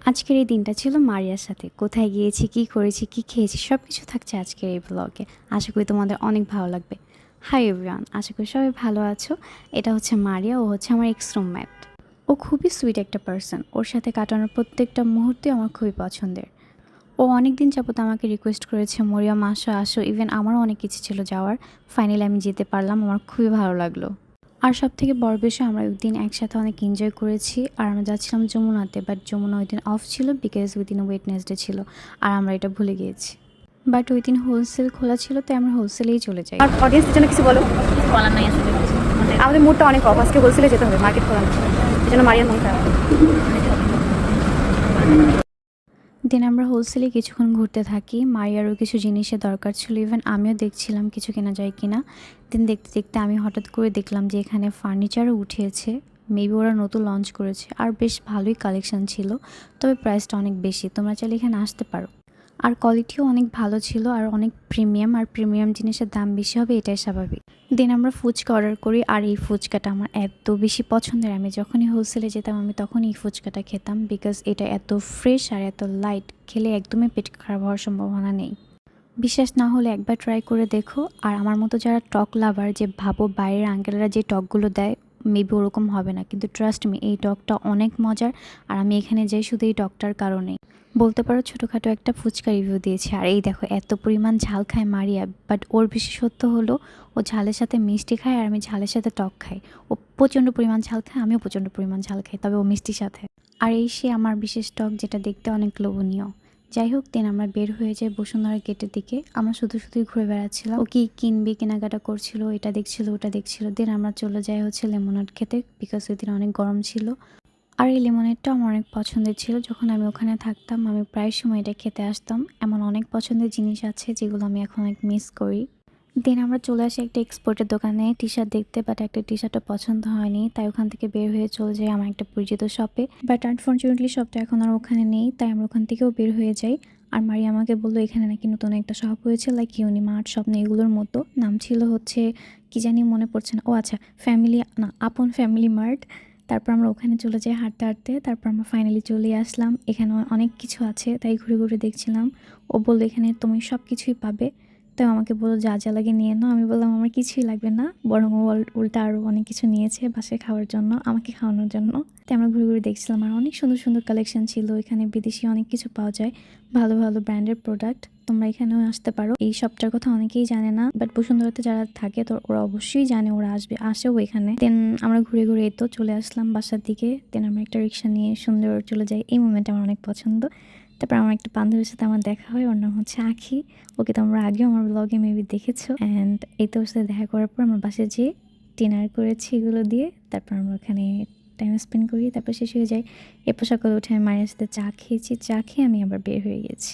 আজকের এই দিনটা ছিল মারিয়ার সাথে। কোথায় গিয়েছি, কী করেছি, কী খেয়েছি সব কিছু থাকছে আজকের এই ব্লগে। আশা করি তোমাদের অনেক ভালো লাগবে। হাই এভরিওয়ান, আশা করি সবাই ভালো আছো। এটা হচ্ছে মারিয়া, ও হচ্ছে আমার এক্স রুমমেট। ও খুবই সুইট একটা পার্সন। ওর সাথে কাটানোর প্রত্যেকটা মুহূর্তে আমার খুবই পছন্দের। ও অনেক দিন যাবত আমাকে রিকোয়েস্ট করেছে, মরিয়ম আসো আসো। ইভেন আমারও অনেক কিছু ছিল যাওয়ার, ফাইনালি আমি যেতে পারলাম। আমার খুবই ভালো লাগলো। আর সবথেকে বড় বিষয়, আমরা ওই দিন একসাথে অনেক এনজয় করেছি। আর আমরা যাচ্ছিলাম যমুনাতে, বাট যমুনা ওই দিন অফ ছিল বিকজ ওই দিন ওয়েডনেসডে ছিল। আর আমরা এটা ভুলে গিয়েছি। বাট ওই দিন হোলসেল খোলা ছিল, তাই আমরা হোলসেলেই চলে যাই। আর অডিয়েন্সের জন্য কিছু বলো। বলার নাই আসলে আমাদের মুডটা অনেক অফ, আজকে হোলসেলে যেতে হবে, মার্কেট খোলা নেই, এই জন্য মারিয়ার মন খারাপ। দেন আমরা হোলসেলে কিছুক্ষণ ঘুরতে থাকি। মারিয়ারও কিছু জিনিসের দরকার ছিল, ইভেন আমিও দেখছিলাম কিছু কেনা যায় কিনা। দেন দেখতে দেখতে আমি হঠাৎ করে দেখলাম যে এখানে ফার্নিচারও উঠিয়েছে। মেবি ওরা নতুন লঞ্চ করেছে, আর বেশ ভালোই কালেকশন ছিল। তবে প্রাইসটা অনেক বেশি, তোমরা চাইলে এখানে আসতে পারো। আর কোয়ালিটিও অনেক ভালো ছিল, আর অনেক প্রিমিয়াম। আর প্রিমিয়াম জিনিসের দাম বেশি হবে, এটাই স্বাভাবিক। দেন আমরা ফুচকা অর্ডার করি, আর এই ফুচকাটা আমার এত বেশি পছন্দের। আমি যখনই হোলসেলে যেতাম আমি তখনই এই ফুচকাটা খেতাম, বিকজ এটা এত ফ্রেশ আর এত লাইট, খেলে একদমই পেট খারাপ হওয়ার সম্ভাবনা নেই। বিশ্বাস না হলে একবার ট্রাই করে দেখো। আর আমার মতো যারা টক লাভার, যে ভাবো বাইরের আঙ্কেলরা যে টকগুলো দেয় মেবি ওরকম হবে না, কিন্তু ট্রাস্ট মি, এই টকটা অনেক মজার। আর আমি এখানে যাই শুধু এই টকটার কারণেই। বলতে পারো ছোটোখাটো একটা ফুচকা রিভিউ দিয়েছি। আর এই দেখো এত পরিমাণ ঝাল খায় মারিয়া, বাট ওর বিশেষত্ব হলো ও ঝালের সাথে মিষ্টি খায়, আর আমি ঝালের সাথে টক খাই। ও প্রচণ্ড পরিমাণ ঝাল খায়, আমিও প্রচণ্ড পরিমাণ ঝাল খাই, তবে ও মিষ্টির সাথে। আর এই সে আমার বিশেষ টক, যেটা দেখতে অনেক লোভনীয়। যাই হোক, দেন আমরা বের হয়ে যাই বসুন্ধরা গেটের দিকে। আমরা শুধুই ঘুরে বেড়াচ্ছিলাম। ও কি কিনবে, কেনাকাটা করছিল, এটা দেখছিল ওটা দেখছিল। দেন আমরা চলে যাই হচ্ছে লেমনেড খেতে, বিকজ ওই দিন অনেক গরম ছিল। আর এই লেমনেডটা আমার অনেক পছন্দের ছিল। যখন আমি ওখানে থাকতাম আমি প্রায় সময় এটা খেতে আসতাম। এমন অনেক পছন্দের জিনিস আছে যেগুলো আমি এখন অনেক মিস করি। দেন আমরা চলে আসি একটা এক্সপোর্টের দোকানে টি শার্ট দেখতে, বাট একটা টি শার্টটা পছন্দ হয়নি, তাই ওখান থেকে বের হয়ে চলে যাই আমার একটা পরিচিত শপে। বাট আনফর্চুনেটলি শপটা এখন আর ওখানে নেই, তাই আমরা ওখান থেকেও বের হয়ে যাই। আর মারি আমাকে বললো এখানে নাকি নতুন একটা শপ হয়েছে, লাইক ইউনিমার্ট শপ নেই, এগুলোর মতো। নাম ছিল হচ্ছে কি জানি, মনে পড়ছে না। ও আচ্ছা, ফ্যামিলি না, আপন ফ্যামিলি মার্ট। তারপর আমরা ওখানে চলে যাই হাঁটতে হাঁটতে। তারপর আমরা ফাইনালি চলে আসলাম। এখানে অনেক কিছু আছে, তাই ঘুরে ঘুরে দেখছিলাম। ও বললো এখানে তুমি সব কিছুই পাবে। তো আমাকে বললো যা যা লাগে নিয়ে নাও। আমি বললাম আমার কিছুই লাগবে না, বরং ও উল্টা আরও অনেক কিছু নিয়েছে বাসায় খাওয়ার জন্য, আমাকে খাওয়ানোর জন্য। তো আমরা ঘুরে ঘুরে দেখছিলাম, আর অনেক সুন্দর সুন্দর কালেকশন ছিল। এখানে বিদেশি অনেক কিছু পাওয়া যায়, ভালো ভালো ব্র্যান্ডের প্রোডাক্ট। তোমরা এখানেও আসতে পারো। এই শপটার কথা অনেকেই জানে না, বাট বসুন্ধরাতে যারা থাকে তো ওরা অবশ্যই জানে, ওরা আসেও এখানে। দেন আমরা ঘুরে ঘুরে এই তো চলে আসলাম বাসার দিকে। দেন আমরা একটা রিক্সা নিয়ে সুন্দর চলে যাই। এই মোমেন্ট আমার অনেক পছন্দ। তারপর আমার একটা বান্ধবীর সাথে আমার দেখা হয়, ওর নাম হচ্ছে আখি। ওকে তো আমরা আগেও আমার ব্লগে মেবি দেখেছো। অ্যান্ড এই তো ওর সাথে দেখা করার পর আমরা বাসায় যেয়ে ডিনার করেছি এগুলো দিয়ে। তারপর আমরা ওখানে টাইম স্পেন্ড করি, তারপর শেষ হয়ে যায়। এরপর সকালে উঠে আমি মায়ের সাথে চা খেয়েছি। চা খেয়ে আমি আবার বের হয়ে গেছি।